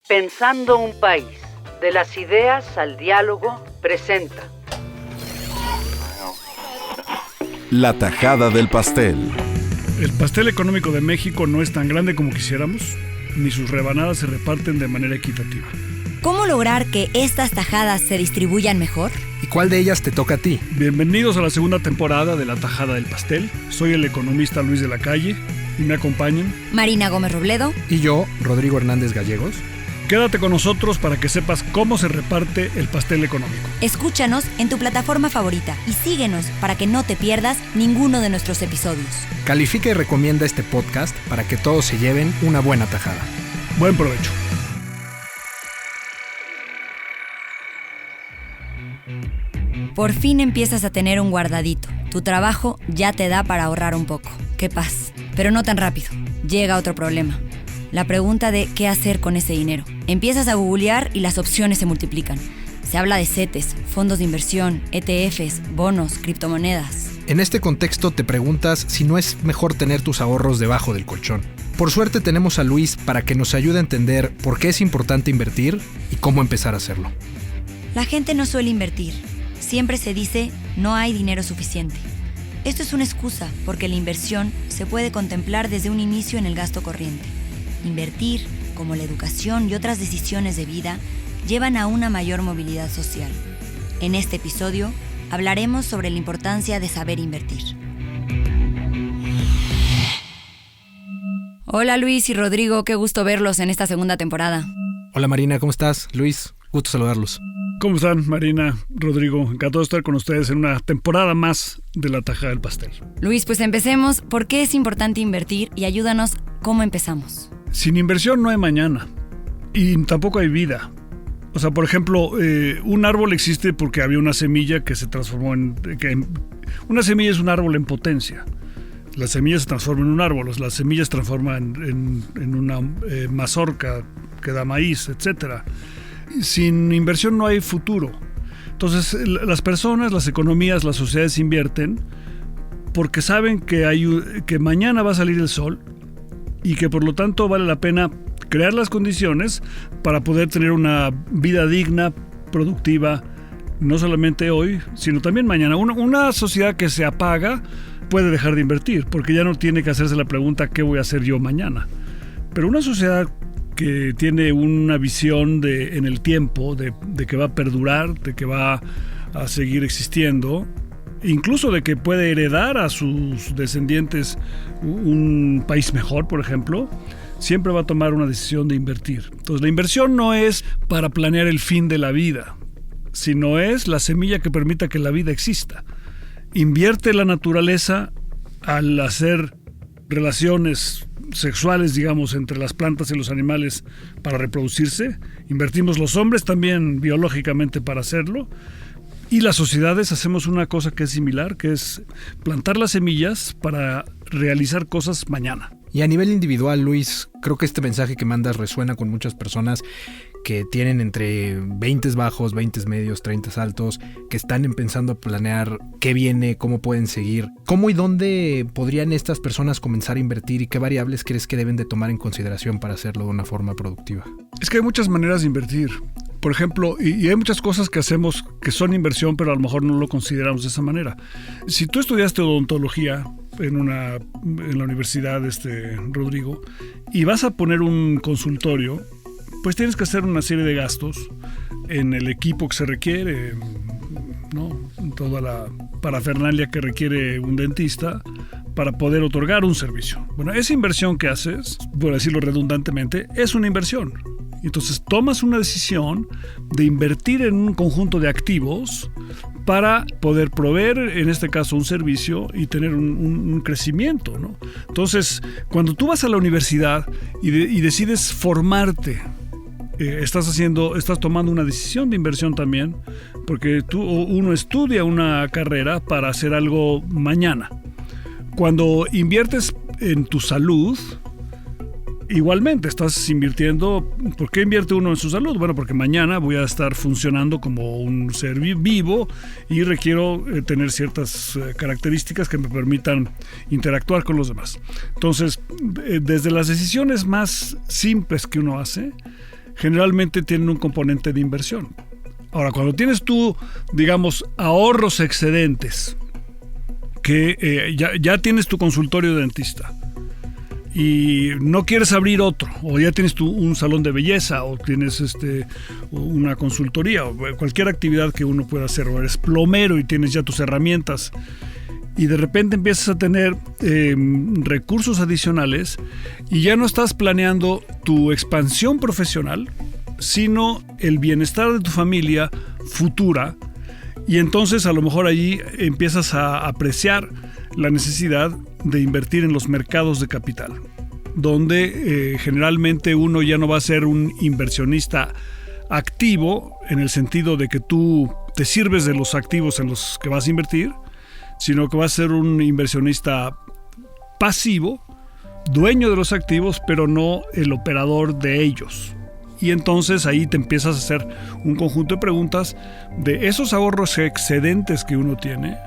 Pensando un país, de las ideas al diálogo, presenta La tajada del pastel. El pastel económico de México no es tan grande como quisiéramos, ni sus rebanadas se reparten de manera equitativa. ¿Cómo lograr que estas tajadas se distribuyan mejor? ¿Y cuál de ellas te toca a ti? Bienvenidos a la segunda temporada de La tajada del pastel. Soy el economista Luis de la Calle y me acompañan Marina Gómez Robledo Y yo, Rodrigo Hernández Gallegos. Quédate con nosotros para que sepas cómo se reparte el pastel económico. Escúchanos en tu plataforma favorita y síguenos para que no te pierdas ninguno de nuestros episodios. Califica y recomienda este podcast para que todos se lleven una buena tajada. Buen provecho. Por fin empiezas a tener un guardadito. Tu trabajo ya te da para ahorrar un poco. ¡Qué paz! Pero no tan rápido. Llega otro problema. La pregunta de qué hacer con ese dinero. Empiezas a googlear y las opciones se multiplican. Se habla de CETES, fondos de inversión, ETFs, bonos, criptomonedas. En este contexto te preguntas si no es mejor tener tus ahorros debajo del colchón. Por suerte tenemos a Luis para que nos ayude a entender por qué es importante invertir y cómo empezar a hacerlo. La gente no suele invertir. Siempre se dice, no hay dinero suficiente. Esto es una excusa porque la inversión se puede contemplar desde un inicio en el gasto corriente. Invertir, como la educación y otras decisiones de vida, llevan a una mayor movilidad social. En este episodio hablaremos sobre la importancia de saber invertir. Hola Luis y Rodrigo, qué gusto verlos en esta segunda temporada. Hola Marina, ¿cómo estás? Luis, gusto saludarlos. ¿Cómo están, Marina, Rodrigo? Encantado de estar con ustedes en una temporada más de La tajada del pastel. Luis, pues empecemos. ¿Por qué es importante invertir? Y ayúdanos, ¿cómo empezamos? Sin inversión no hay mañana y tampoco hay vida. O sea, por ejemplo, un árbol existe porque había una semilla que se transformó una semilla es un árbol en potencia. La semilla se transforma en un árbol, la semilla se transforma en una mazorca que da maíz, etc. Sin inversión no hay futuro. Entonces, las personas, las economías, las sociedades invierten porque saben que mañana va a salir el sol y que por lo tanto vale la pena crear las condiciones para poder tener una vida digna, productiva, no solamente hoy, sino también mañana. Una sociedad que se apaga puede dejar de invertir, porque ya no tiene que hacerse la pregunta ¿qué voy a hacer yo mañana? Pero una sociedad que tiene una visión en el tiempo, de que va a perdurar, de que va a seguir existiendo, incluso de que puede heredar a sus descendientes un país mejor, por ejemplo, siempre va a tomar una decisión de invertir. Entonces, la inversión no es para planear el fin de la vida, sino es la semilla que permita que la vida exista. Invierte la naturaleza al hacer relaciones sexuales, digamos, entre las plantas y los animales para reproducirse. Invertimos los hombres también biológicamente para hacerlo. Y las sociedades hacemos una cosa que es similar, que es plantar las semillas para realizar cosas mañana. Y a nivel individual, Luis, creo que este mensaje que mandas resuena con muchas personas que tienen entre 20 bajos, 20 medios, 30 altos, que están empezando a planear qué viene, cómo pueden seguir. ¿Cómo y dónde podrían estas personas comenzar a invertir y qué variables crees que deben de tomar en consideración para hacerlo de una forma productiva? Es que hay muchas maneras de invertir. Por ejemplo, y hay muchas cosas que hacemos que son inversión, pero a lo mejor no lo consideramos de esa manera. Si tú estudiaste odontología en la universidad, Rodrigo, y vas a poner un consultorio, pues tienes que hacer una serie de gastos en el equipo que se requiere, ¿no? Toda la parafernalia que requiere un dentista para poder otorgar un servicio. Bueno, esa inversión que haces, por decirlo redundantemente, es una inversión. Entonces tomas una decisión de invertir en un conjunto de activos para poder proveer, en este caso, un servicio y tener un crecimiento, ¿no? Entonces, cuando tú vas a la universidad y decides formarte, estás tomando una decisión de inversión también, porque uno estudia una carrera para hacer algo mañana. Cuando inviertes en tu salud, igualmente estás invirtiendo. ¿Por qué invierte uno en su salud? Bueno, porque mañana voy a estar funcionando como un ser vivo y requiero tener ciertas características que me permitan interactuar con los demás. Entonces, desde las decisiones más simples que uno hace, generalmente tienen un componente de inversión. Ahora, cuando tienes tú, digamos, ahorros excedentes, que ya tienes tu consultorio de dentista y no quieres abrir otro, o ya tienes un salón de belleza, o tienes una consultoría, o cualquier actividad que uno pueda hacer, o eres plomero y tienes ya tus herramientas, y de repente empiezas a tener recursos adicionales y ya no estás planeando tu expansión profesional, sino el bienestar de tu familia futura. Y entonces a lo mejor allí empiezas a apreciar la necesidad de invertir en los mercados de capital, donde generalmente uno ya no va a ser un inversionista activo en el sentido de que tú te sirves de los activos en los que vas a invertir, sino que vas a ser un inversionista pasivo, dueño de los activos, pero no el operador de ellos. Y entonces ahí te empiezas a hacer un conjunto de preguntas de esos ahorros excedentes que uno tiene,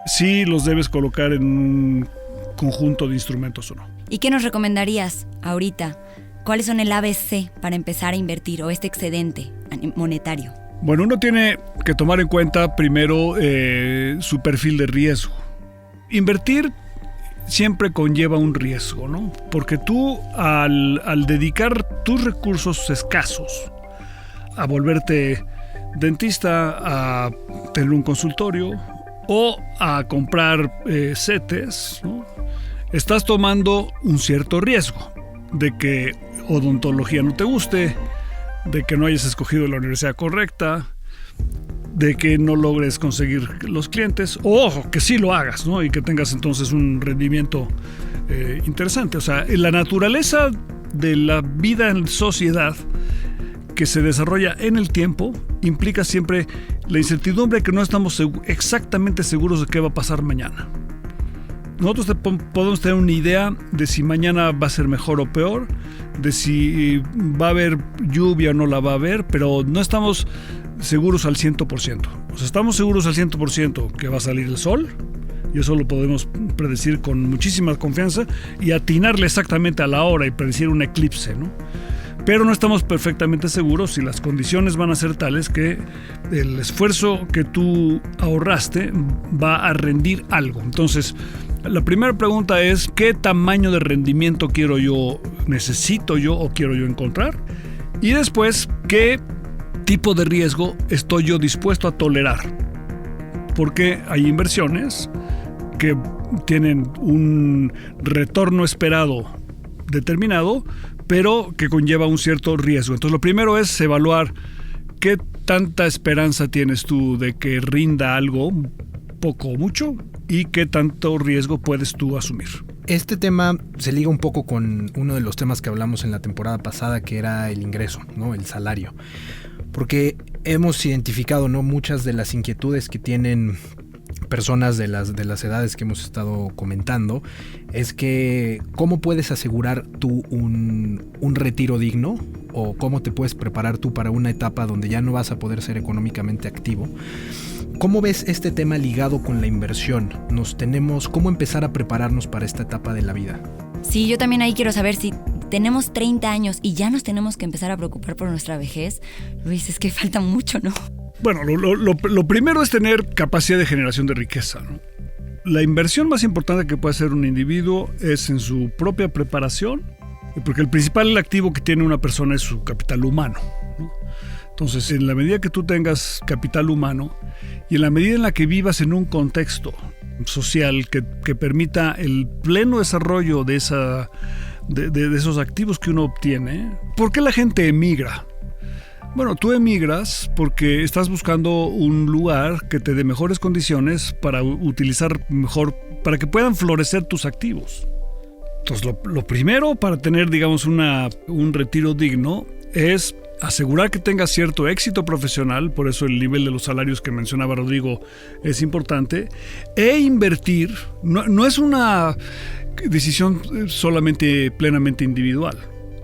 si los debes colocar en un conjunto de instrumentos o no. ¿Y qué nos recomendarías ahorita? ¿Cuáles son el ABC para empezar a invertir o este excedente monetario? Bueno, uno tiene que tomar en cuenta primero su perfil de riesgo. Invertir siempre conlleva un riesgo, ¿no? Porque tú al dedicar tus recursos escasos a volverte dentista, a tener un consultorio o a comprar CETES, ¿no? Estás tomando un cierto riesgo de que odontología no te guste, de que no hayas escogido la universidad correcta, de que no logres conseguir los clientes, o ojo, que sí lo hagas, ¿no? Y que tengas entonces un rendimiento interesante. O sea, la naturaleza de la vida en sociedad que se desarrolla en el tiempo implica siempre la incertidumbre que no estamos exactamente seguros de qué va a pasar mañana. Nosotros podemos tener una idea de si mañana va a ser mejor o peor, de si va a haber lluvia o no la va a haber, pero no estamos seguros al 100%. O sea, estamos seguros al 100% que va a salir el sol, y eso lo podemos predecir con muchísima confianza y atinarle exactamente a la hora y predecir un eclipse, ¿no? Pero no estamos perfectamente seguros si las condiciones van a ser tales que el esfuerzo que tú ahorraste va a rendir algo. Entonces, la primera pregunta es: ¿qué tamaño de rendimiento necesito yo o quiero yo encontrar? Y después, ¿qué tipo de riesgo estoy yo dispuesto a tolerar? Porque hay inversiones que tienen un retorno esperado determinado, pero que conlleva un cierto riesgo. Entonces, lo primero es evaluar qué tanta esperanza tienes tú de que rinda algo, poco o mucho, y qué tanto riesgo puedes tú asumir. Este tema se liga un poco con uno de los temas que hablamos en la temporada pasada, que era el ingreso, ¿no? El salario. Porque hemos identificado, ¿no?, muchas de las inquietudes que tienen personas de las edades que hemos estado comentando, es que ¿cómo puedes asegurar tú un retiro digno? ¿O cómo te puedes preparar tú para una etapa donde ya no vas a poder ser económicamente activo? ¿Cómo ves este tema ligado con la inversión? ¿Cómo empezar a prepararnos para esta etapa de la vida? Sí, yo también ahí quiero saber si tenemos 30 años y ya nos tenemos que empezar a preocupar por nuestra vejez. Luis, es que falta mucho, ¿no? Bueno, lo primero es tener capacidad de generación de riqueza, ¿no? La inversión más importante que puede hacer un individuo es en su propia preparación, porque el principal activo que tiene una persona es su capital humano, ¿no? Entonces, en la medida que tú tengas capital humano y en la medida en la que vivas en un contexto social que permita el pleno desarrollo de esos activos que uno obtiene. ¿Por qué la gente emigra? Bueno, tú emigras porque estás buscando un lugar que te dé mejores condiciones para utilizar mejor, para que puedan florecer tus activos. Entonces, lo primero para tener, digamos, un retiro digno es asegurar que tengas cierto éxito profesional, por eso el nivel de los salarios que mencionaba Rodrigo es importante, e invertir. No es una decisión solamente plenamente individual,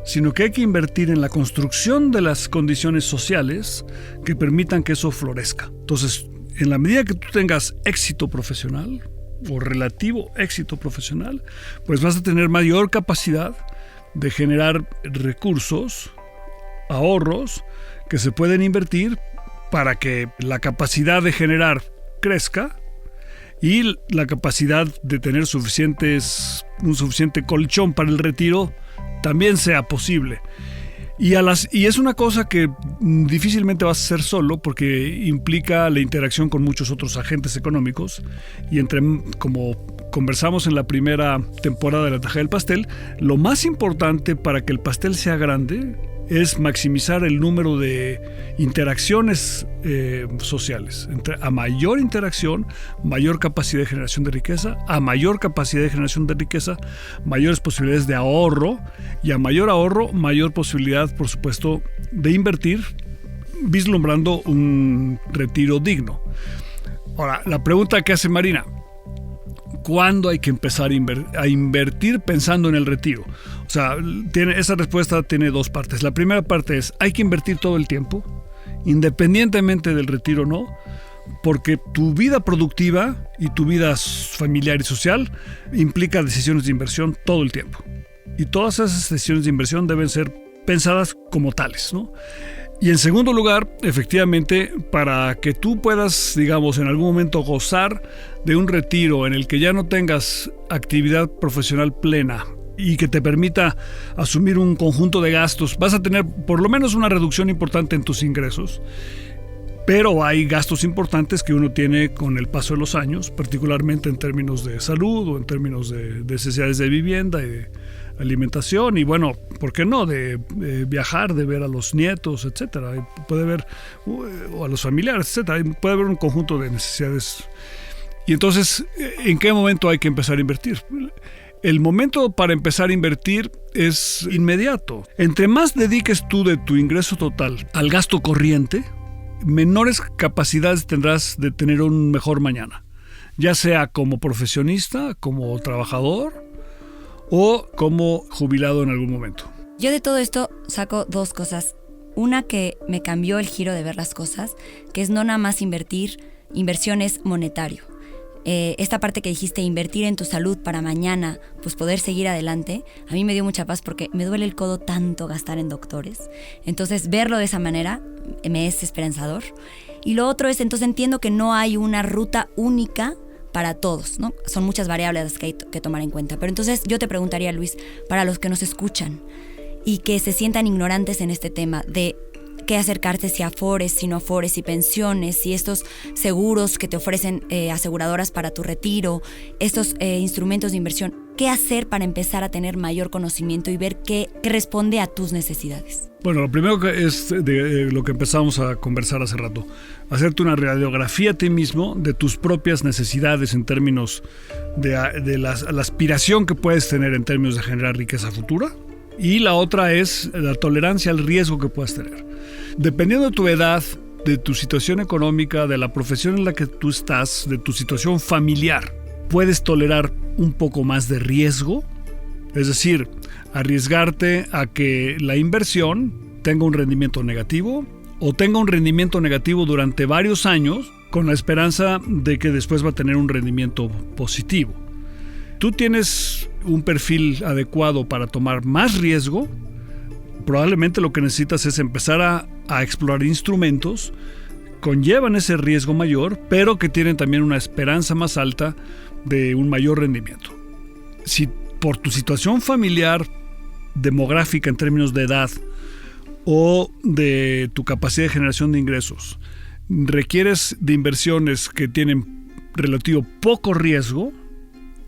sino que hay que invertir en la construcción de las condiciones sociales que permitan que eso florezca. Entonces, en la medida que tú tengas éxito profesional o relativo éxito profesional, pues vas a tener mayor capacidad de generar recursos ahorros que se pueden invertir para que la capacidad de generar crezca y la capacidad de tener un suficiente colchón para el retiro también sea posible. Y es una cosa que difícilmente vas a hacer solo, porque implica la interacción con muchos otros agentes económicos, y como conversamos en la primera temporada de La Tajada del Pastel, lo más importante para que el pastel sea grande es maximizar el número de interacciones sociales. A mayor interacción, mayor capacidad de generación de riqueza. A mayor capacidad de generación de riqueza, mayores posibilidades de ahorro. Y a mayor ahorro, mayor posibilidad, por supuesto, de invertir, vislumbrando un retiro digno. Ahora, la pregunta que hace Marina: ¿cuándo hay que empezar a invertir pensando en el retiro? O sea, esa respuesta tiene dos partes. La primera parte es: hay que invertir todo el tiempo, independientemente del retiro o no, porque tu vida productiva y tu vida familiar y social implica decisiones de inversión todo el tiempo. Y todas esas decisiones de inversión deben ser pensadas como tales, ¿no? Y en segundo lugar, efectivamente, para que tú puedas, digamos, en algún momento gozar de un retiro en el que ya no tengas actividad profesional plena y que te permita asumir un conjunto de gastos, vas a tener por lo menos una reducción importante en tus ingresos. Pero hay gastos importantes que uno tiene con el paso de los años, particularmente en términos de salud o en términos de necesidades de vivienda y de alimentación, y bueno, ¿por qué no? De viajar, de ver a los nietos, etcétera. Puede haber, o a los familiares, etcétera. Puede haber un conjunto de necesidades. Y entonces, ¿en qué momento hay que empezar a invertir? El momento para empezar a invertir es inmediato. Entre más dediques tú de tu ingreso total al gasto corriente, menores capacidades tendrás de tener un mejor mañana, ya sea como profesionista, como trabajador o como jubilado en algún momento. Yo de todo esto saco dos cosas. Una que me cambió el giro de ver las cosas, que es no nada más inversión es monetario. Esta parte que dijiste, invertir en tu salud para mañana, pues poder seguir adelante, a mí me dio mucha paz porque me duele el codo tanto gastar en doctores. Entonces, verlo de esa manera me es esperanzador. Y lo otro es, entonces entiendo que no hay una ruta única para todos, ¿no? Son muchas variables que hay que tomar en cuenta. Pero entonces yo te preguntaría, Luis, para los que nos escuchan y que se sientan ignorantes en este tema de qué acercarse, si afores, si no afores, si pensiones, si estos seguros que te ofrecen aseguradoras para tu retiro, estos instrumentos de inversión, ¿qué hacer para empezar a tener mayor conocimiento y ver qué responde a tus necesidades? Bueno, lo primero que es de lo que empezamos a conversar hace rato, hacerte una radiografía a ti mismo de tus propias necesidades en términos de la aspiración que puedes tener en términos de generar riqueza futura. Y la otra es la tolerancia al riesgo que puedas tener. Dependiendo de tu edad, de tu situación económica, de la profesión en la que tú estás, de tu situación familiar, puedes tolerar un poco más de riesgo. Es decir, arriesgarte a que la inversión tenga un rendimiento negativo o tenga un rendimiento negativo durante varios años con la esperanza de que después va a tener un rendimiento positivo. Tú tienes un perfil adecuado para tomar más riesgo. Probablemente lo que necesitas es empezar a explorar instrumentos que conllevan ese riesgo mayor, pero que tienen también una esperanza más alta de un mayor rendimiento. Si por tu situación familiar, demográfica en términos de edad o de tu capacidad de generación de ingresos, requieres de inversiones que tienen relativo poco riesgo,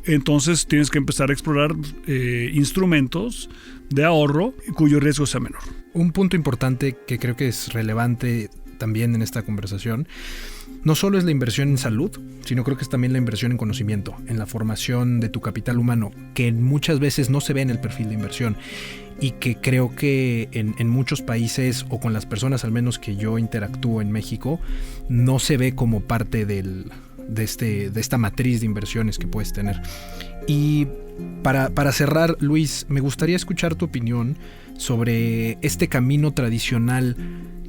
entonces tienes que empezar a explorar instrumentos de ahorro cuyo riesgo sea menor. Un punto importante que creo que es relevante también en esta conversación, no solo es la inversión en salud, sino creo que es también la inversión en conocimiento, en la formación de tu capital humano, que muchas veces no se ve en el perfil de inversión y que creo que en muchos países, o con las personas al menos que yo interactúo en México, no se ve como parte de esta matriz de inversiones que puedes tener. Y para cerrar, Luis, me gustaría escuchar tu opinión sobre este camino tradicional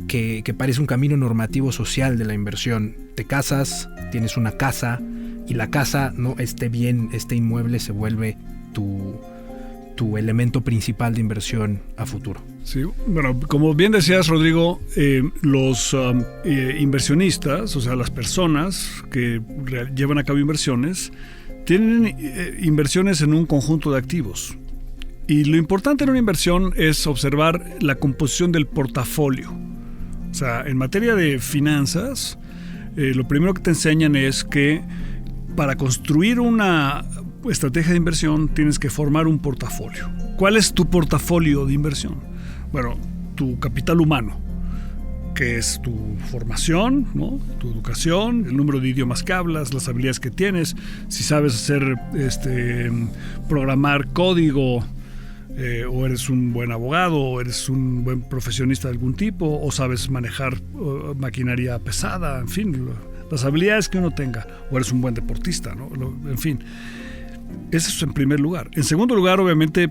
que parece un camino normativo social de la inversión. Te casas, tienes una casa, y la casa, ¿no? Este bien, este inmueble se vuelve tu tu elemento principal de inversión a futuro. Sí, bueno, como bien decías, Rodrigo, los inversionistas, o sea, las personas que llevan a cabo inversiones, tienen inversiones en un conjunto de activos. Y lo importante en una inversión es observar la composición del portafolio. O sea, en materia de finanzas, lo primero que te enseñan es que para construir una estrategia de inversión tienes que formar un portafolio. ¿Cuál es tu portafolio de inversión? Bueno, tu capital humano, que es tu formación, ¿no? Tu educación, el número de idiomas que hablas, las habilidades que tienes, si sabes hacer programar código, o eres un buen abogado, o eres un buen profesionista de algún tipo, o sabes manejar maquinaria pesada, en fin, las habilidades que uno tenga, o eres un buen deportista, ¿no? En fin, eso es en primer lugar. En segundo lugar, obviamente,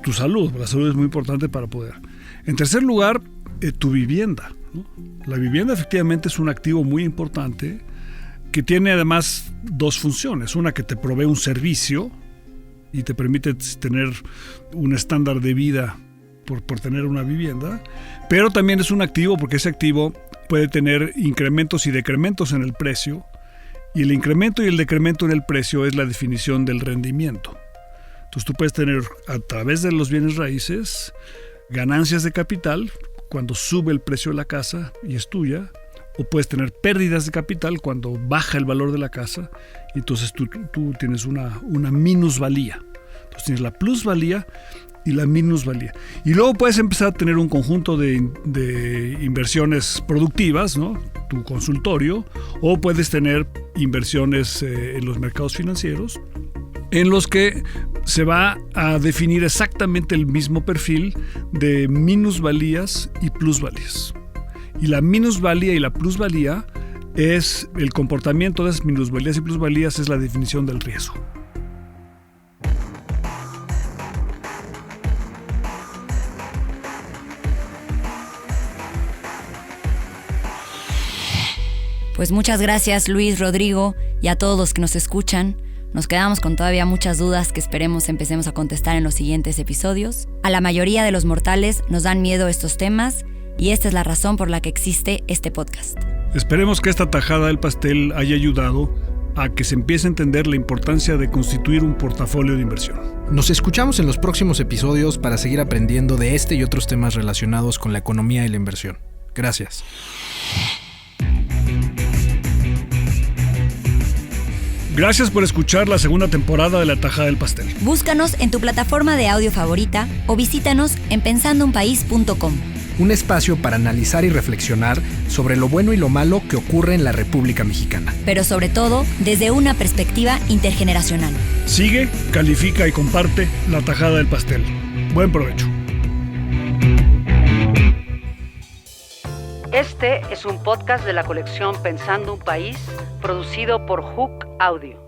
tu salud. La salud es muy importante para poder. En tercer lugar, tu vivienda, ¿no? La vivienda efectivamente es un activo muy importante que tiene además dos funciones. Una, que te provee un servicio y te permite tener un estándar de vida por tener una vivienda, pero también es un activo porque ese activo puede tener incrementos y decrementos en el precio, y el incremento y el decremento en el precio es la definición del rendimiento. Entonces tú puedes tener, a través de los bienes raíces, ganancias de capital cuando sube el precio de la casa y es tuya, o puedes tener pérdidas de capital cuando baja el valor de la casa, y entonces tú tienes una minusvalía. Entonces tienes la plusvalía y la minusvalía. Y luego puedes empezar a tener un conjunto de inversiones productivas, ¿no? Tu consultorio, o puedes tener inversiones en los mercados financieros, en los que se va a definir exactamente el mismo perfil de minusvalías y plusvalías. Y la minusvalía y la plusvalía es el comportamiento de esas minusvalías y plusvalías, es la definición del riesgo. Pues muchas gracias, Luis, Rodrigo, y a todos los que nos escuchan. Nos quedamos con todavía muchas dudas que esperemos empecemos a contestar en los siguientes episodios. A la mayoría de los mortales nos dan miedo estos temas, y esta es la razón por la que existe este podcast. Esperemos que esta tajada del pastel haya ayudado a que se empiece a entender la importancia de constituir un portafolio de inversión. Nos escuchamos en los próximos episodios para seguir aprendiendo de este y otros temas relacionados con la economía y la inversión. Gracias. Gracias por escuchar la segunda temporada de La Tajada del Pastel. Búscanos en tu plataforma de audio favorita o visítanos en pensandounpaís.com. Un espacio para analizar y reflexionar sobre lo bueno y lo malo que ocurre en la República Mexicana. Pero sobre todo, desde una perspectiva intergeneracional. Sigue, califica y comparte La Tajada del Pastel. Buen provecho. Este es un podcast de la colección Pensando un País, producido por Hook Audio.